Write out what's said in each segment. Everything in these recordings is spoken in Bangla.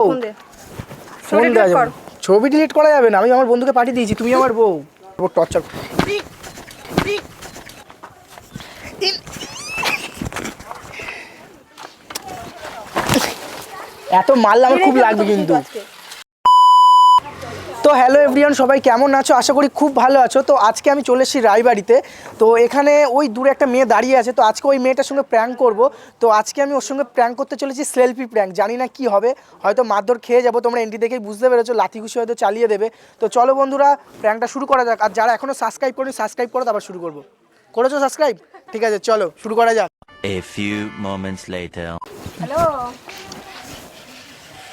ফোন দে। ফোন দেওয়া যাবে না। ছবি ডিলিট করা যাবে না, আমি আমার বন্ধুকে পাঠিয়ে দিয়েছি, তুমি আমার বউ। ও টর্চার। এত মারলে আমার খুব লাগবে কিন্তু। তো হ্যালো এভরিওয়ান, সবাই কেমন আছো? আশা করি খুব ভালো আছো। তো আজকে আমি চলে এসেছি রায়বাড়িতে। তো এখানে ওই দূরে একটা মেয়ে দাঁড়িয়ে আছে, তো আজকে ওই মেয়েটার সঙ্গে প্র্যাঙ্ক করব। তো আজকে আমি ওর সঙ্গে প্র্যাঙ্ক করতে চলেছি, সেলফি প্র্যাঙ্ক। জানি না কি হবে, হয়তো মারধর খেয়ে যাবো। তোমরা এন্ট্রি দেখেই বুঝতে পেরেছো, লাথি ঘুষি হয়তো চালিয়ে দেবে। তো চলো বন্ধুরা, প্র্যাঙ্কটা শুরু করা যাক। আর যারা এখনও সাবস্ক্রাইব করেনি, সাবস্ক্রাইব করো, তারপর শুরু করবো। করেছো সাবস্ক্রাইব? ঠিক আছে, চলো শুরু করা যাক। A few moments later. Hello,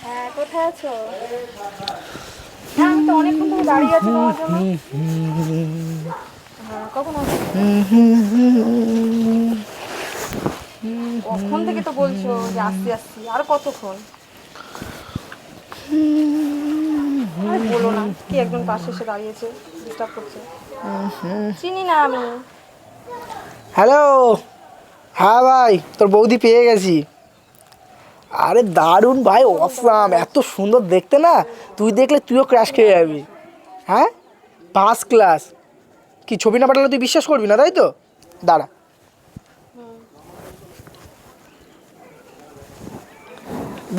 হ্যাঁ কোথায় আছো? হ্যাঁ আমি তো অনেকক্ষণ ধরে দাঁড়িয়ে আছি তোমার জন্য। হ্যাঁ কখন আসবে? কখন থেকে তো বলছো যে আসছি আসছি, আর কতক্ষণ? আর বলো না, কি একজন পাশে এসে দাঁড়িয়েছে, ডিস্টার্ব করছে। চিনি না আমি। হ্যালো, হ্যাঁ ভাই, তোর বৌদি পেয়ে গেছি। আরে দারুণ ভাই, অসাম, এত সুন্দর দেখতে না, তুই দেখলে তুইও ক্র্যাশ খেয়ে যাবি। হ্যাঁ, ফার্স্ট ক্লাস। কি ছবি না পাঠালে তুই বিশ্বাস করবি না, তাই তো? দাঁড়া,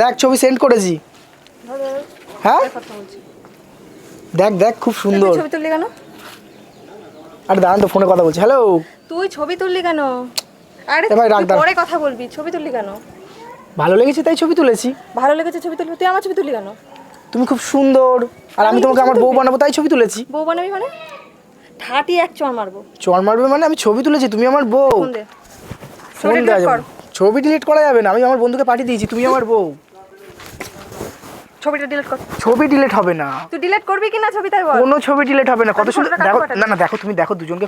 দেখ ছবি সেন্ড করেছি। হ্যাঁ কথা বলছি। দেখ দেখ, খুব সুন্দর। ছবি তুললি কেন? আরে দাঁড়ান তো, ফোনে কথা বলছি। হ্যালো, তুই ছবি তুললি কেন? আরে এ ভাই রাখ, তুই পরে কথা বলবি, ছবি তুললি কেন? ভালো লেগেছে তাই ছবি তুলেছি। ভালো লেগেছে ছবি তুলবি, তুই আমার ছবি তুললি কেন? তুমি খুব সুন্দর, আর আমি তোমাকে আমার বউ বানাবো তাই ছবি তুলেছি। বউ বানাবি মানে? ঠাটি এক চড় মারবো। চর মারবে মানে? আমি ছবি তুলেছি, তুমি আমার বউ। ফোন দে। ফোন দেওয়া যাবে না। ছবি ডিলিট করা যাবে না, আমি আমার বন্ধুকে পাঠিয়ে দিয়েছি, তুমি আমার বউ। ছবিটা ডিলিট কর। ছবি ডিলিট হবে না। তুই ডিলিট করবি কি না ছবি, তাই বল। কোনো ছবি ডিলিট হবে না। কত সুন্দর ফটোটা দেখো, কাকে পাঠাবি? না না দেখো, তুমি দেখো দুজনকে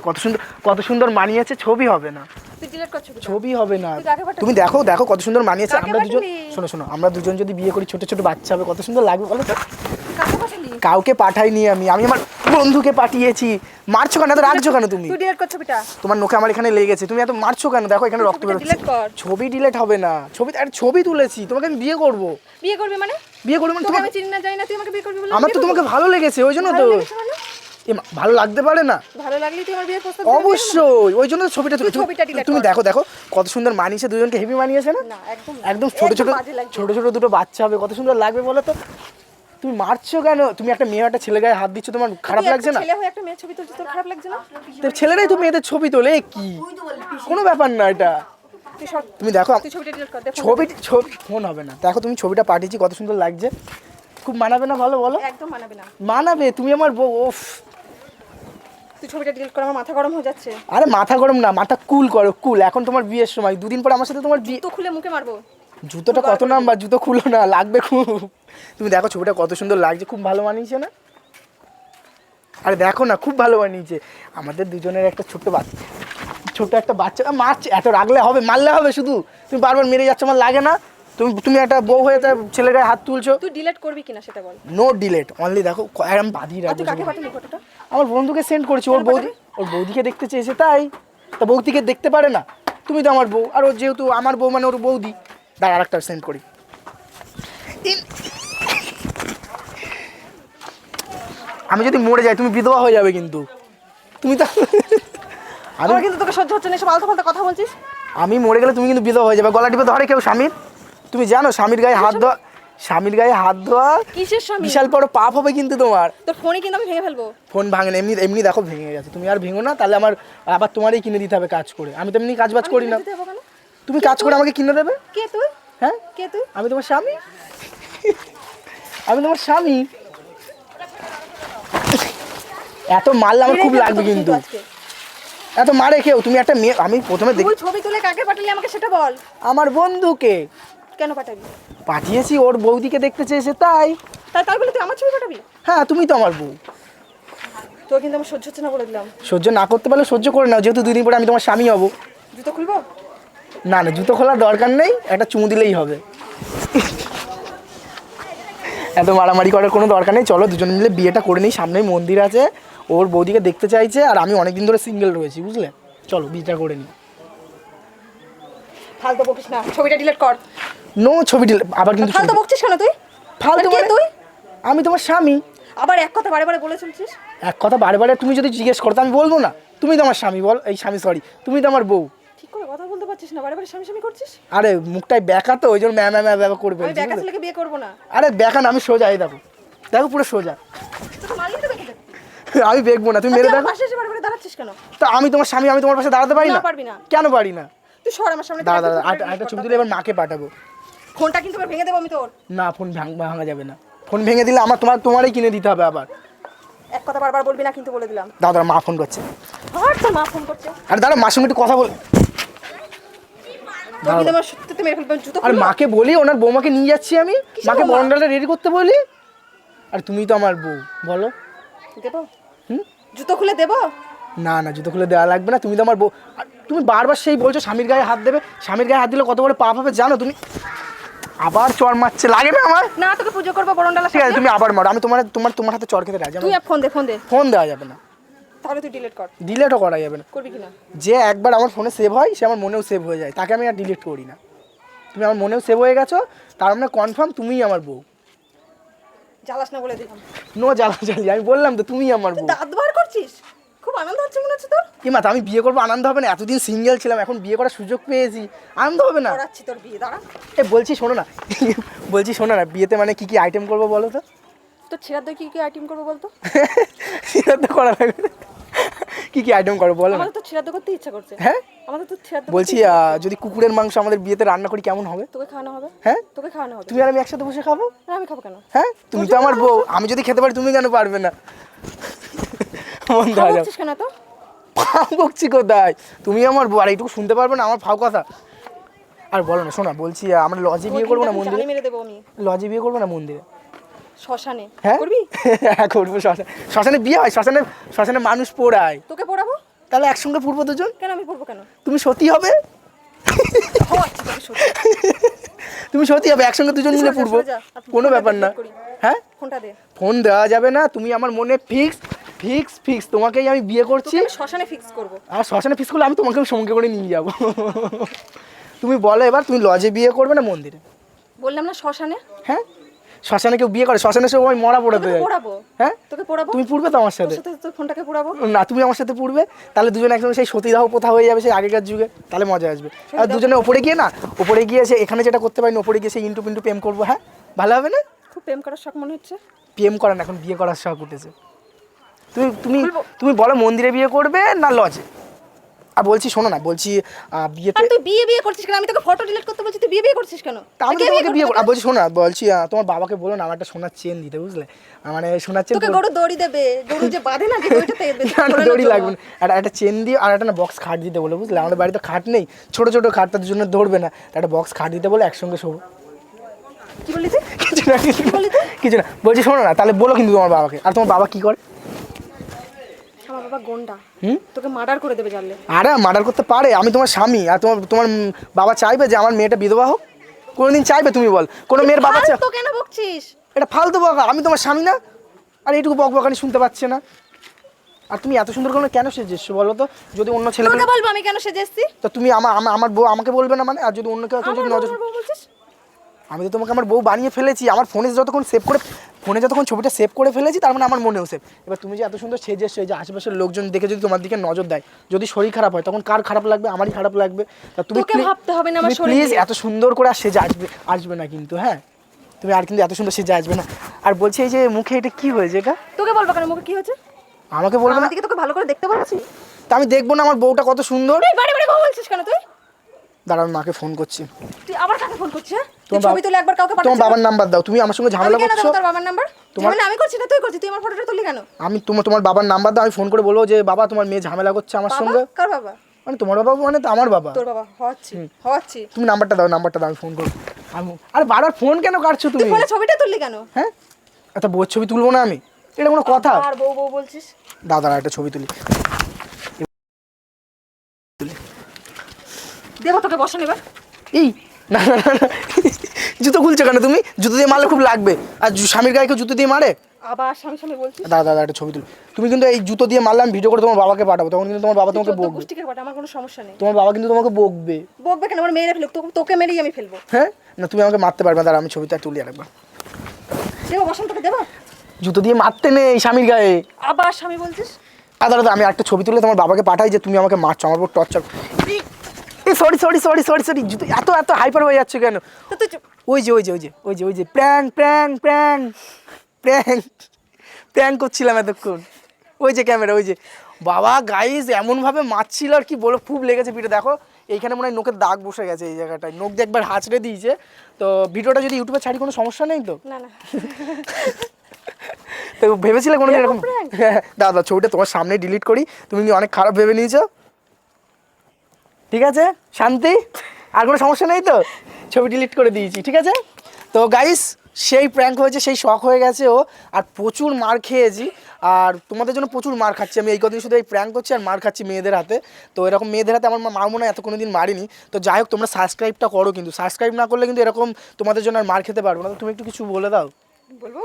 কত সুন্দর মানিয়েছে। ছবি হবে না, তুই ডিলিট কর ছবিটা। ছবি হবে না। তুই কাকে পাঠাবি? তুমি দেখো দেখো কত সুন্দর মানিয়েছে। কাকে আমরা দুজন, পাঠাবি? শোনো শোনো, আমরা দুজন যদি বিয়ে করি, ছোট ছোট বাচ্চা হবে, কত সুন্দর লাগবে বলো তো? তুই কাকে পাঠালি? কাউকে পাঠাইনি আমি, আমি আমার বন্ধুকে পাঠিয়েছি। মারছো কেন, এত রাখছো কেন তুমি? তুই ডিলিট কর ছবিটা। তোমার নোকে আমার এখানে লেগেছে, তুমি এত মারছো কেন? দেখো এখানে রক্ত ছবিটা বেরোচ্ছে। ডিলিট কর। ছবি ডিলিট হবে না। ছবি তুলেছি, তোমাকে আমি বিয়ে করব। বিয়ে করবি মানে? বিয়ে করবো মানে তোকে তোমাকে, আমি চিনি না জানি না, তুই আমাকে বিয়ে করবি বলে? আমার তো তোমাকে ভালো লেগেছে, ওই জন্য তো। ভালো লেগেছে মানে? ভালো লাগতে পারে না? ভালো লাগলি তুই আমার বিয়ের প্রস্তাব অবশ্যই, ওই জন্য তো ছবিটা তুই ছবিটা delete তুমি কর। দেখো দেখো কত সুন্দর মানিয়েছে, দুজনকে হেভি মানিয়েছে না? না একদম না। একদম ছোট ছোট, একদম বাজে লাগছে। ছোট ছোট দুটো বাচ্চা হবে, কত সুন্দর লাগবে বলো তো? তুমি মারছো কেন? তুমি একটা মেয়ে একটা ছেলে গায়ে হাত দিচ্ছ, তোমার খারাপ তুই লাগছে একটা না? ছেলে হয়ে একটা মেয়ের ছবি তুলছিস, তোর খারাপ লাগছে না? তো ছেলেরাই তো মেয়েদের ছবি তোলে, কি কোনো ব্যাপার না এটা। তুই সব, তুমি দেখো, তুই ছবিটা ডিলিট কর দে। ছবি ফোন হবে না। দেখো তুমি ছবিটা পাঠিয়েছি, কত সুন্দর লাগছে। খুব মানাবে না? ভালো বলো। একদম মানাবে না। মানাবে, তুমি আমার বউ। ওফ, তুই ছবিটা ডিলিট কর, আমার মাথা গরম হয়ে যাচ্ছে। আরে মাথা গরম না, মাথা কুল করো, কুল। এখন তোমার বিয়ের সময়, দুদিন পর আমার সাথে তোমার বিয়ে। তো খুলে মুখে মারবো। জুতোটা কত নাম্বার? জুতো খুলো না, লাগবে খুব। তুমি দেখো ছবিটা কত সুন্দর লাগছে, খুব ভালো বানিয়েছে না? আরে দেখো না, খুব ভালো বানিয়েছে। আমাদের দুজনের একটা ছোট্ট একটা বাচ্চা মারছে, এত রাগলে হবে? মারলে হবে শুধু? তুমি বারবার মেরে যাচ্ছ, আমার লাগে না? তুমি একটা বউ হয়ে তার ছেলের গায়ে হাত তুলছো। তুই ডিলিট করবি কিনা সেটা বল। নো ডিলেট, অনলি দেখো এরম বাঁধিয়ে আর তুই কাকে রাখবো। পাঠালি ফটোটা? আমার বন্ধুকে সেন্ড করেছি, ওর বৌদিকে দেখতে চেয়েছে তাই। তা বৌদিকে দেখতে পারে না? তুমি তো আমার বউ, আর ও যেহেতু আমার বউ মানে ওর বৌদি। দাঁড়া আরেকটা সেন্ড করি। আমি যদি মরে যাই, তুমি বিধবা হয়ে যাবে কিন্তু। তুমি তো আমার কিন্তু তোকে সহ্য হচ্ছে না, এসব আলতু ফালতু কথা বলছিস। আমি মরে গেলে তুমি কিন্তু বিধবা হয়ে যাবে। গলা টিপে ধরে কেউ স্বামীর? তুমি জানো স্বামীর গায়ে হাত দেওয়া, স্বামীর গায়ে হাত দেওয়া কিসের স্বামী? বিশাল বড় পাপ হবে কিন্তু তোমার। তোর ফোনই কিন্তু আমি ভেঙে ফেলবো। ফোন ভাঙে না, এমনি এমনি দেখো ভেঙে গেছে। তুমি আর ভেঙো না, তাহলে আমার আবার তোমারই কিনে দিতে হবে কাজ করে। আমি তো এমনি কাজ বাজ করি না, আমি যেতে যাবো কেন? তুমি কাজ করে আমাকে কিনে দেবে। কে তুই? হ্যাঁ, কে তুই? আমি তোমার স্বামী। আমি তোমার স্বামী। এত মারলে আমার খুব লাগবে কিন্তু। আজকে এত মারে কেউ? তুমি একটা মেয়ে, আমি প্রথমে দেখি তুই ছবি তুলে কাকে পাঠালি আমাকে সেটা বল। আমার বন্ধুকে কেন পাঠাবি? পাঠিয়েছি, ওর বৌদিকে দেখতে চেয়েছে তাই। তাই বলে তুই আমার ছবি পাঠাবি? হ্যাঁ, তুমি তো আমার বউ। তোর কিন্তু আমার সহ্য হচ্ছে না বলে দিলাম। সহ্য না করতে পারলে সহ্য করে নাও, যেহেতু 2 দিন পরে আমি তোমার স্বামী হব। জুতো খুলবো? না না, জুতো খোলার দরকার নেই, একটা চুমু দিলেই হবে। এত মারামারি করার কোনো দরকার নেই। চলো দুজন মিলে বিয়েটা করে নিই, সামনেই মন্দির আছে, ওর বৌদিকে দেখতে চাইছে, আর আমি অনেকদিন ধরে সিঙ্গেল রয়েছি, বুঝলে? চলো বিয়েটা করে নিই। ফালতু বকিস না, ছবিটা ডিলিট কর। নো ছবি আবার কিন্তু ফালতু বকছিস কেন তুই? ফালতু কে মানে? তুই? আমি তোমার স্বামী। আবার এক কথা বারে বারে বলে চলছিস। এক কথা বারে বারে তুমি যদি জিজ্ঞেস করো তো আমি বলবো না? তুমি তো আমার স্বামী, বল এই স্বামী সরি, তুমি তো আমার বউ। ঠিক করে কথা বলতে পারছিস না, বারে বারে স্বামী স্বামী করছিস। আরে মুখটাই ব্যাকা তো, ওই জন্য ম্যা ম্যা ম্যা ব্যাবা করবে। আমি বেকা ছেলেকে বিয়ে করবো না। আরে ব্যাকা না, আমি সোজা, এই দেখো দেখো পুরো সোজা। তোকে মারলি তো বেঁকে যাবি। আমি বেকবো না, তুমি মেরে তুই আমার দেখো। পাশে এসে বারে বারে দাঁড়াচ্ছিস কেন? তো আমি তোমার স্বামী, আমি তোমার পাশে দাঁড়াতে পারি না, না? পারবি না। কেন পারি না? তুই সর আমার সামনে থেকে। দাঁড়া দাঁড়া, একটা ছবি তুলে এবার মাকে পাঠাবো। ফোনটা কিন্তু এবার ভেঙে দেবো আমি তোর। না, ফোন ভাঙা যাবে না। ফোন ভেঙে দিলে আমার তোমারই কিনে দিতে হবে আবার। এক কথা বারবার বলবি না কিন্তু বলে দিলাম। দাদা মা ফোন করছে। আর তোর মা ফোন করছে। আরে দাঁড়া, মার সঙ্গে একটু কথা বল। তোর কিন্তু আমার সত্যি মেরে ফেলবে, জুতো আর খুলবো। মাকে বলি ওনার বৌমাকে নিয়ে যাচ্ছি আমি, মাকে বৌমা? বরন্ডালটা রেডি করতে বলি। আর তুমি তো আমার বউ, বলো। দেবো? জুতো খুলে দেবো? না না, জুতো খুলে দেওয়া লাগবে না, তুমি তো আমার বউ। আর তুমি বারবার সেই বলছো স্বামীর গায়ে হাত দেবে, স্বামীর গায়ে হাত দিলে কত বড় পাপ হবে জানো তুমি? আবার চর মারছে, লাগে না আমার? না, তোকে পুজো করবো বরণডালা। ঠিক আছে তুমি আবার মারো, আমি তোমার হাতে চর খেতে রাজি। তুই ফোন দে, ফোন দে। ফোন দেওয়া যাবে না। তাহলে তুই ডিলিট কর। ডিলেটও করা যাবে না। করবি কিনা? যে একবার আমার ফোনে সেভ হয় সে আমার মনেও সেভ হয়ে যায়, তাকে আমি আর ডিলিট করি না। তুমি আমার মনেও সেভ হয়ে গেছো, তার মানে কনফার্ম তুমিই আমার বউ। জ্বালাস না বলে দিলাম। নো জ্বালাজালি, আমি বললাম তো তুমিই আমার বউ। দাঁত বার করছিস? খুব আনন্দ হচ্ছে মনে হচ্ছে তোর। কি মাথা, আমি বিয়ে করবো আনন্দ হবে না? এতদিন সিঙ্গেল ছিলাম, এখন বিয়ে করার সুযোগ পেয়েছি, আনন্দ হবে না? করাচ্ছি তোর বিয়ে, দাঁড়া। বলছি শোনো না শোনো না, বিয়েতে মানে কি কি আইটেম করবো বলো তো? তোর ছেঁড়ার দই কি কি আইটেম করবো বলতো? সেটা তো করা লাগবে। কি কি আইটেম করবো বলো না? আমাদের তো ছেঁড়ার দই করতে ইচ্ছা করছে। হ্যাঁ আমাদের তো ছেঁড়ার দই বলছি, যদি কুকুরের মাংস আমাদের বিয়েতে রান্না করি কেমন হবে? তোকে খাওয়ানো হবে। হ্যাঁ তোকে খাওয়ানো হবে। তুমি আর আমি একসাথে বসে খাবো। না, আমি খাবো কেন? হ্যাঁ তুমি তো আমার বউ, আমি যদি খেতে পারি তুমি কেন পারবে না? মন দেওয়া যাবে। খাচ্ছিস কেন তো? ফাও বকছি কোথায়? তুমি আমার বউ, আর এইটুকু শুনতে পারবে না আমার ফাও কথা? আর বলো না, শোনা বলছি, আমরা লজে বিয়ে করবো না মন্দিরে? জানি মেরে দেবো আমি। লজে বিয়ে করবো না মন্দিরে? শ্মশানে হ্যাঁ করবি? হ্যাঁ করবো। শ্মশানে বিয়ে হয়? শ্মশানে মানুষ পোড়ায়। তোকে পড়াবো। তাহলে একসঙ্গে পূর্ব দুজন। কেন আমি পড়বো কেন? তুমি সতী হবে। খাওয়াচ্ছি তোকে সত্যি। তুমি সতী হবে, একসঙ্গে দুজন মিলে পূর্ব, সরে যা, কোনো ফোনটা ব্যাপার না। delete করি। হ্যাঁ ফোনটা দে। ফোন দেওয়া যাবে না, তুমি আমার মনে ফিক্স ফিক্স ফিক্স, তোমাকেই আমি বিয়ে করছি। তোকে আমি শ্মশানে ফিক্স করবো। আর শ্মশানে ফিক্স করলে আমি তোমাকে সঙ্গে করে নিয়ে যাবো। তুমি বলো এবার, তুমি লজে বিয়ে করবে না মন্দিরে? বললাম না শ্মশানে। হ্যাঁ শ্মশানে কেউ বিয়ে করে? শ্মশানে সবাই মরা পড়াতে তোকে যায়। পড়াবো। হ্যাঁ তোকে পড়াবো। তুমি পূর্বে তো আমার তোর সাথে? সাথে তোর ফোনটাকে পড়াবো। না তুমি আমার সাথে পূর্বে, তাহলে দুজনে একসঙ্গে সেই সতীদাহ প্রথা হয়ে যাবে সেই আগেকার যুগে, তাহলে মজা আসবে। আর দুজনে ওপরে গিয়ে না, ওপরে গিয়ে সে এখানে যেটা করতে পারি না, ওপরে গিয়ে সেই ইন্টু পিন্টু প্রেম করবো। হ্যাঁ ভালো হবে না? খুব প্রেম করার শখ মনে হচ্ছে। প্রেম করার না, এখন বিয়ে করার শখ উঠেছে। তুমি তুমি তুমি বলো মন্দিরে বিয়ে করবে না লজে? আর বলছি শোনো না, বলছি বিয়েতে আর তুই বিয়ে করছিস কেন? আমি তোকে ফটো ডিলিট করতে বলছি, তুই বিয়ে করছিস কেন? তা আমি তোমাকে বিয়ে আর বলছি শোনো না, বলছি তোমার বাবাকে বলো না আমার একটা সোনার চেন দিতে, বুঝলে? মানে সোনার চেন। তোকে গরু দড়ি দেবে, গরু যে বাঁধে না, যে দড়িটাতে না দড়ি লাগবে না, একটা চেন দিয়ে আর একটা না বক্স খাট দিতে বলে, বুঝলে? আমাদের বাড়িতে খাট নেই, ছোট ছোট খাট, তার জন্য ধরবে না, একটা বক্স খাট দিতে বলে একসঙ্গে শোবো। কি বললি তুই? কিছু না কিছু না, বলছি শোনো না, তাহলে বলো কিন্তু তোমার বাবাকে। আর তোমার বাবা কি করে? আমার বাবা গন্ডা। তোকে মার্ডার করে দেবে জানলে। আরে মার্ডার করতে পারে, আমি তোমার স্বামী, আর তোমার বাবা চাইবে যে আমার মেয়েটা বিধবা হোক? কোনোদিন চাইবে? তুমি বল, কোনো মেয়ের বাবা তো কেন বকছিস? এটা ফালতু বকা, আমি তোমার স্বামী না? আর এইটুকু বকবকানি শুনতে পাচ্ছে না? আর তুমি এত সুন্দর করে কেন সেজেছো বলো তো? যদি অন্য ছেলে তোকে বলবো আমি কেন সেজে এসেছি? তো তুমি আমার বউ আমাকে বলবে না মানে? আর যদি অন্য কেউ যদি নজর, বলছিস? আমি তো তোমাকে আমার বউ বানিয়ে ফেলেছি, আমার ফোনে যতক্ষণ ছবিটা সেভ করে ফেলেছি, তার মানে আমার মনেও সেভ। এবার তুমি যে এত সুন্দর সেজেছো, এই যে আশেপাশের লোকজন দেখে যদি তোমার দিকে নজর দেয়, যদি শরীর খারাপ হয়, তখন কার খারাপ লাগবে? আমারই খারাপ লাগবে। তা তুমি তোকে ভাবতে হবে না আমার শরীর প্লিজ নিয়ে। এত সুন্দর করে আর সেজে আসবে না কিন্তু। হ্যাঁ তুমি আর কিন্তু এত সুন্দর সেজে আসবে না। আর বলছি এই যে মুখে এটা কি হয়েছে? এটা তোকে বলবো কেন? মুখে কি হয়েছে? আমাকে বলবে না? আমার দিকে তোকে ভালো করে দেখতে বলছি। তা আমি দেখবো না আমার বউটা কত সুন্দর? এই বারে বারে বলছিস কেন তুই? দাঁড়া, আমি মাকে ফোন করছি। তুই আবার কাকে ফোন করছিস? তুই ছবি তুলে একবার কাউকে পাঠাচ্ছিস? তোমার বাবার নাম্বার দাও, তুমি আমার সঙ্গে ঝামেলা আমি কেন করছো। দেবো তোর বাবার নাম্বার? ঝামেলা আমি করছি না তুই করছিস। তুই আমার ফটোটা তুললি কেন? আমি তোমার বাবার নাম্বার দাও, আমি ফোন করে বলবো যে বাবা তোমার মেয়ে ঝামেলা করছে আমার বাবা? সঙ্গে। কার বাবা? মানে তোমার বাবা মানে তো আমার বাবা। তোর বাবা হওয়াচ্ছি। তুমি নাম্বারটা দাও, আমি ফোন করবো। আরে বারবার ফোন কেন কাটছো তুই তুমি? ফোনে ছবিটা তুললি কেন? হ্যাঁ একটা বউর ছবি তুলবো না আমি? এটা কোনো কথা? আর বউ বলছিস? দাদা একটা ছবি তুলি। দেবো তোকে বসা নেবার। এই না না না না, জুতো খুলছো কেন তুমি? জুতো দিয়ে মারলে খুব লাগবে। আর স্বামীর গায়ে কেউ জুতো দিয়ে মারে? আবার স্বামী বলছিস? দাদা একটা ছবি তুলি। তুমি কিন্তু এই জুতো দিয়ে মারলে আমি ভিডিও করে তোমার বাবাকে পাঠাবো, তখন কিন্তু তোমার বাবা তোমাকে বকবে। গোষ্ঠীকে পাঠা, আমার কোনো সমস্যা নেই। তোমার বাবা কিন্তু তোমাকে বকবে। বকবে কেন? আমার মেয়েরা ফেলুক, তোকে মেরেই আমি ফেলবো। হ্যাঁ না তুমি আমাকে মারতে পারবে না, দাঁড়া আমি ছবিটা তুলি আরেকবার। দেবো বসন্ত তোকে দেবো। জুতো দিয়ে মারতে নেই স্বামীর গায়ে। আবার স্বামী বলছিস? দাদা আমি একটা ছবি তুলে তোমার বাবাকে পাঠাই যে তুমি আমাকে মারছো, আমার উপর torture. Sorry sorry sorry sorry sorry, জুতো এত এত হাইপার হয়ে যাচ্ছে কেন? তো তুই চুপ। ওই যে ওই যে ওই যে ওই যে ওই যে prank prank prank prank prank করছিলাম এতক্ষণ। ওই যে ক্যামেরা, ওই যে বাবা গাইজ এমনভাবে মারছিল আর কি বলো, খুব লেগেছে পিঠে। দেখো এইখানে মনে হয় নোকের দাগ বসে গেছে এই জায়গাটায়, নোক দিয়ে একবার হাঁচড়ে দিয়েছে। তো ভিডিওটা যদি ইউটিউবে ছাড়ি কোনো সমস্যা নেই তো? না না তো ভেবেছিলে কোনো এরকম? prank? দাদা ছবিটা তোমার সামনে ডিলিট করি, তুমি কি অনেক খারাপ ভেবে নিয়েছো? ঠিক আছে শান্তি, আর কোনো সমস্যা নেই তো? ছবি ডিলিট করে দিয়েছি, ঠিক আছে? তো গাইস সেই প্র্যাঙ্ক হয়েছে, সেই শখ হয়ে গেছে ও, আর প্রচুর মার খেয়েছি। আর তোমাদের জন্য প্রচুর মার খাচ্ছি আমি এই কদিন, শুধু এই প্র্যাঙ্ক করছি আর মার খাচ্ছি মেয়েদের হাতে। তো এরকম মেয়েদের হাতে আমার মা মনে হয় এত কোনো দিন মারিনি। তো যাই হোক তোমরা সাবস্ক্রাইবটা করো, কিন্তু সাবস্ক্রাইব না করলে কিন্তু এরকম তোমাদের জন্য আর মার খেতে পারবো না। তো তুমি একটু কিছু বলে দাও। বলবো?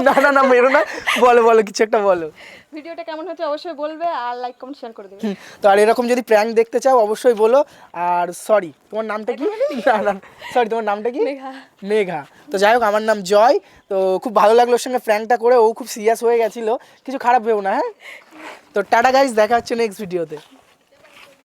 না না না মেরো না, বলো বলো কিছু একটা বলো। ভিডিওটা কেমন হচ্ছে অবশ্যই বলবে, আর লাইক কমেন্ট শেয়ার করে দেবে। তো আর এরকম যদি প্র্যাঙ্ক দেখতে চাও অবশ্যই বলো। আর সরি তোমার নামটা কি? না না সরি তোমার নামটা কি? মেঘা। মেঘা। তো যাই হোক আমার নাম জয়। তো খুব ভালো লাগলো ওর সঙ্গে প্র্যাঙ্কটা করে, ও খুব সিরিয়াস হয়ে গেছিলো, কিছু খারাপ ভেবো না হ্যাঁ। তো টাটা গাইস, দেখা হচ্ছে নেক্সট ভিডিওতে।